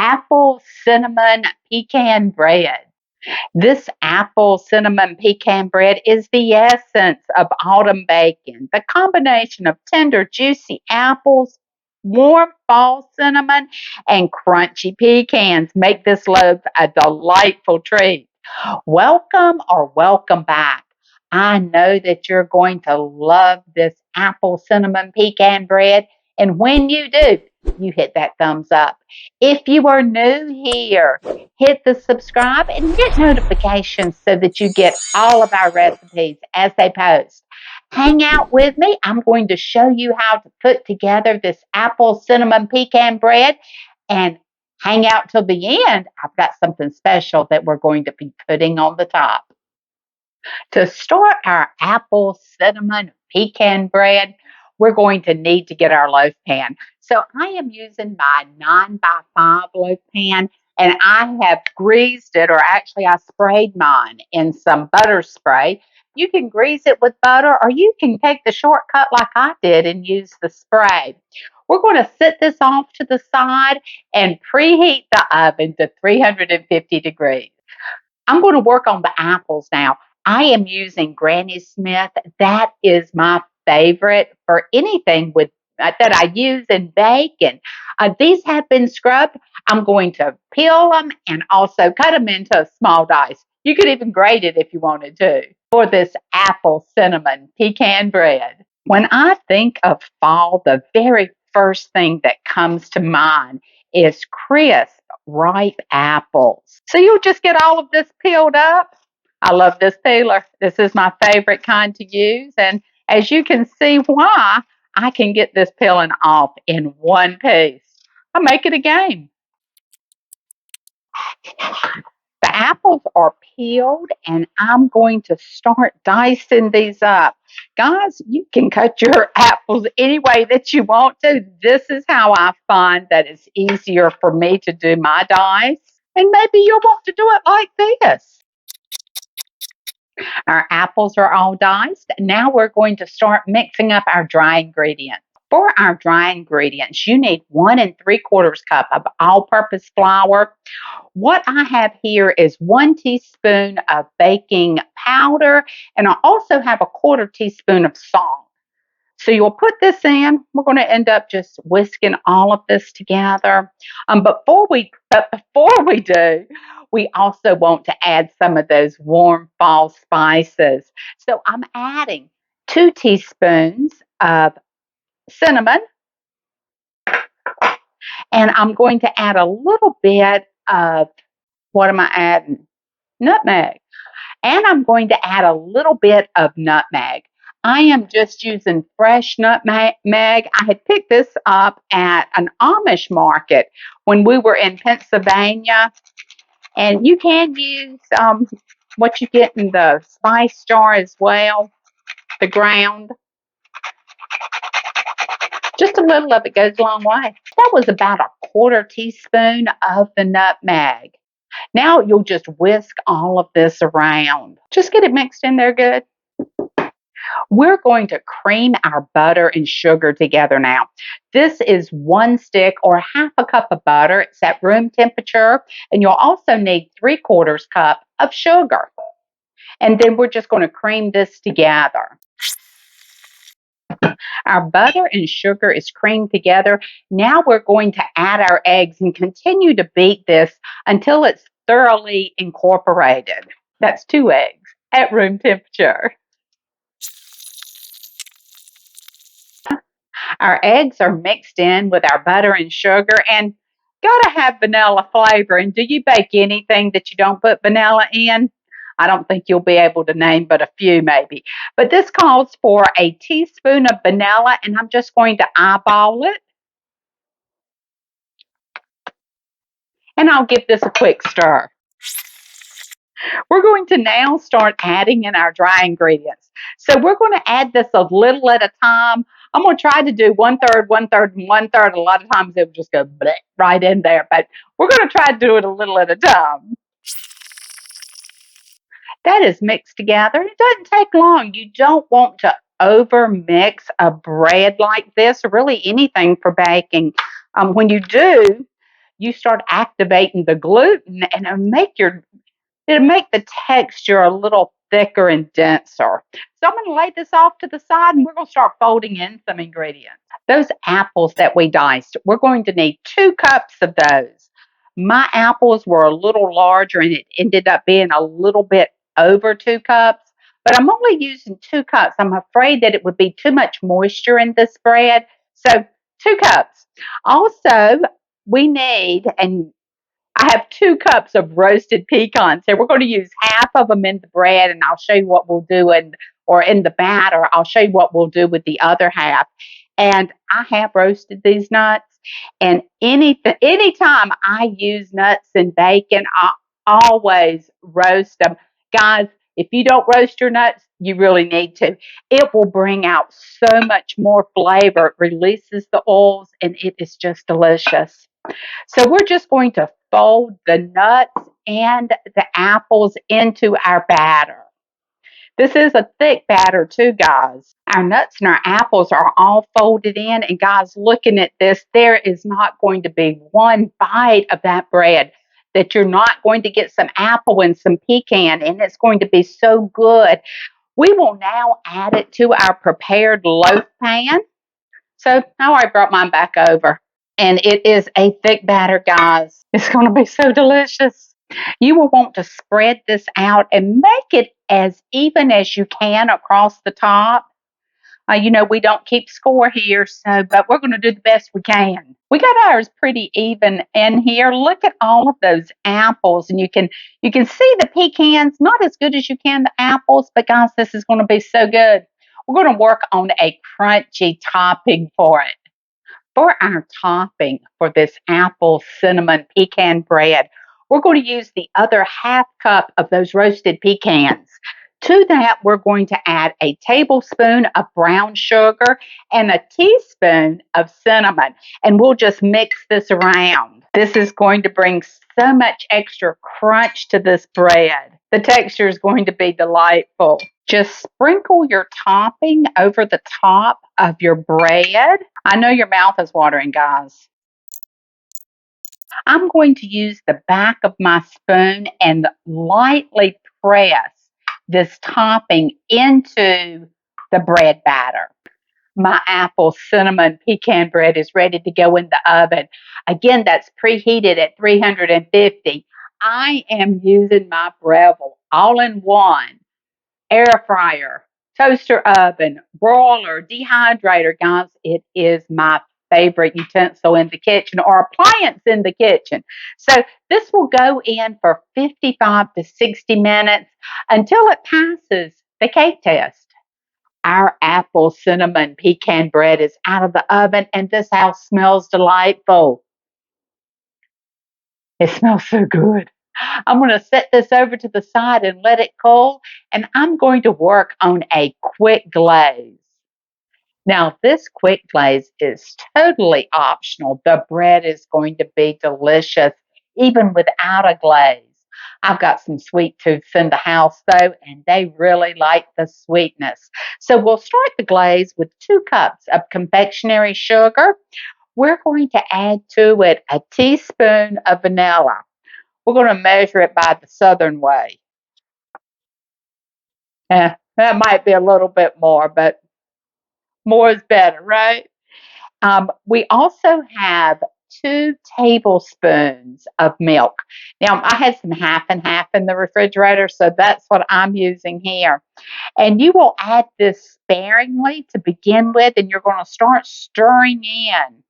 Apple Cinnamon Pecan Bread. This apple cinnamon pecan bread is the essence of autumn bacon. The combination of tender, juicy apples, warm fall cinnamon, and crunchy pecans make this loaf a delightful treat. Welcome back. I know that you're going to love this apple cinnamon pecan bread. And when you do, you hit that thumbs up. If you are new here, hit the subscribe and hit notifications so that you get all of our recipes as they post. Hang out with me. I'm going to show you how to put together this apple cinnamon pecan bread, and hang out till the end. I've got something special that we're going to be putting on the top. To start our apple cinnamon pecan bread, we're going to need to get our loaf pan. So I am using my 9x5 loaf pan, and I have greased it, or actually I sprayed mine in some butter spray. You can grease it with butter, or you can take the shortcut like I did and use the spray. We're going to set this off to the side and preheat the oven to 350 degrees. I'm going to work on the apples now. I am using Granny Smith. That is my favorite for anything with that I use in bacon. These have been scrubbed. I'm going to peel them and also cut them into small dice. You could even grate it if you wanted to for this apple cinnamon pecan bread. When I think of fall, the very first thing that comes to mind is crisp, ripe apples. So you'll just get all of this peeled up. I love this peeler. This is my favorite kind to use. And as you can see why, I can get this peeling off in one piece. I make it a game. The apples are peeled, and I'm going to start dicing these up. Guys, you can cut your apples any way that you want to. This is how I find that it's easier for me to do my dice. And maybe you'll want to do it like this. Our apples are all diced. Now we're going to start mixing up our dry ingredients. For our dry ingredients, you need 1 3/4 cup of all-purpose flour. What I have here is 1 teaspoon of baking powder, and I also have a 1/4 teaspoon of salt. So you'll put this in. We're going to end up just whisking all of this together. But before we do, we also want to add some of those warm fall spices. So I'm adding 2 teaspoons of cinnamon, and I'm going to add a little bit of, what am I adding? Nutmeg. And I'm going to add a little bit of nutmeg. I am just using fresh nutmeg. I had picked this up at an Amish market when we were in Pennsylvania. And you can use what you get in the spice jar as well, the ground. Just a little of it goes a long way. That was about a 1/4 teaspoon of the nutmeg. Now you'll just whisk all of this around. Just get it mixed in there good. We're going to cream our butter and sugar together now. This is 1 stick or 1/2 cup of butter. It's at room temperature. And you'll also need 3/4 cup of sugar. And then we're just going to cream this together. Our butter and sugar is creamed together. Now we're going to add our eggs and continue to beat this until it's thoroughly incorporated. That's 2 eggs at room temperature. Our eggs are mixed in with our butter and sugar, and gotta have vanilla flavor. And do you bake anything that you don't put vanilla in? I don't think you'll be able to name but a few maybe. But this calls for a teaspoon of vanilla, and I'm just going to eyeball it. And I'll give this a quick stir. We're going to now start adding in our dry ingredients. So we're going to add this a little at a time. I'm going to try to do 1/3, 1/3, and 1/3. A lot of times it will just go right in there, but we're going to try to do it a little at a time. That is mixed together. It doesn't take long. You don't want to over mix a bread like this, or really anything for baking. When you do, you start activating the gluten, and it'll make the texture a little thicker and denser. So I'm going to lay this off to the side, and we're going to start folding in some ingredients. Those apples that we diced, we're going to need 2 cups of those. My apples were a little larger, and it ended up being a little bit over 2 cups, but I'm only using 2 cups. I'm afraid that it would be too much moisture in this bread. So 2 cups. Also, we need, and I have 2 cups of roasted pecans. So we're going to use half of them in the bread, and I'll show you what we'll do in the batter. I'll show you what we'll do with the other half. And I have roasted these nuts. And anytime I use nuts and bacon, I always roast them. Guys, if you don't roast your nuts, you really need to. It will bring out so much more flavor. It releases the oils, and it is just delicious. So we're just going to fold the nuts and the apples into our batter. This is a thick batter too, guys. Our nuts and our apples are all folded in. And guys, looking at this, there is not going to be one bite of that bread that you're not going to get some apple and some pecan, and it's going to be so good. We will now add it to our prepared loaf pan. So I already brought mine back over. And it is a thick batter, guys. It's going to be so delicious. You will want to spread this out and make it as even as you can across the top. We don't keep score here, but we're going to do the best we can. We got ours pretty even in here. Look at all of those apples, and you can see the pecans, not as good as you can the apples, but guys, this is going to be so good. We're going to work on a crunchy topping for it. For our topping for this apple cinnamon pecan bread, we're going to use the other half cup of those roasted pecans. To that, we're going to add a tablespoon of brown sugar and a teaspoon of cinnamon, and we'll just mix this around. This is going to bring so much extra crunch to this bread. The texture is going to be delightful. Just sprinkle your topping over the top of your bread. I know your mouth is watering, guys. I'm going to use the back of my spoon and lightly press this topping into the bread batter. My apple cinnamon pecan bread is ready to go in the oven. Again, that's preheated at 350. I am using my Breville all-in-one air fryer, toaster oven, broiler, dehydrator. Guys, it is my favorite utensil in the kitchen or appliance in the kitchen. So this will go in for 55 to 60 minutes until it passes the cake test. Our apple cinnamon pecan bread is out of the oven, and this house smells delightful. It smells so good. I'm going to set this over to the side and let it cool, and I'm going to work on a quick glaze. Now, this quick glaze is totally optional. The bread is going to be delicious, even without a glaze. I've got some sweet tooths in the house, though, and they really like the sweetness. So we'll start the glaze with 2 cups of confectionery sugar. We're going to add to it a teaspoon of vanilla. We're going to measure it by the Southern way. That might be a little bit more, but more is better, right? We also have 2 tablespoons of milk. Now, I had some half and half in the refrigerator, so that's what I'm using here. And you will add this sparingly to begin with, and you're going to start stirring in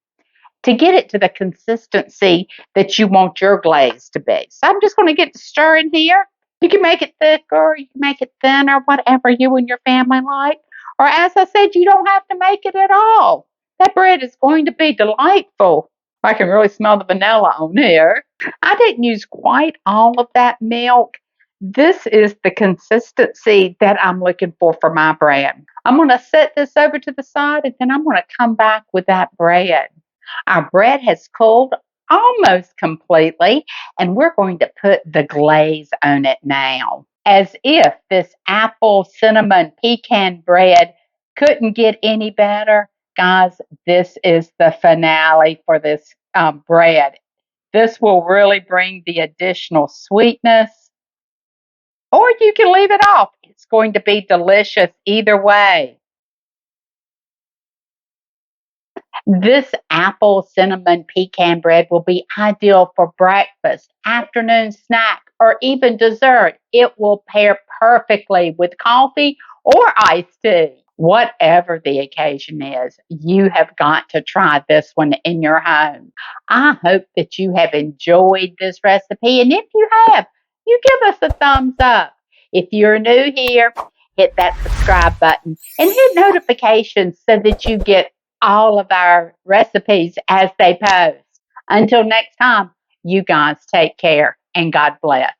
to get it to the consistency that you want your glaze to be. So I'm just going to get to stirring here. You can make it thicker, you can make it thinner, whatever you and your family like. Or as I said, you don't have to make it at all. That bread is going to be delightful. I can really smell the vanilla on here. I didn't use quite all of that milk. This is the consistency that I'm looking for my bread. I'm going to set this over to the side, and then I'm going to come back with that bread. Our bread has cooled almost completely, and we're going to put the glaze on it now. As if this apple cinnamon pecan bread couldn't get any better, guys, this is the finale for this bread. This will really bring the additional sweetness, or you can leave it off. It's going to be delicious either way. This apple cinnamon pecan bread will be ideal for breakfast, afternoon snack, or even dessert. It will pair perfectly with coffee or iced tea. Whatever the occasion is, you have got to try this one in your home. I hope that you have enjoyed this recipe, and if you have, you give us a thumbs up. If you're new here, hit that subscribe button and hit notifications so that you get all of our recipes as they post. Until next time, you guys take care and God bless.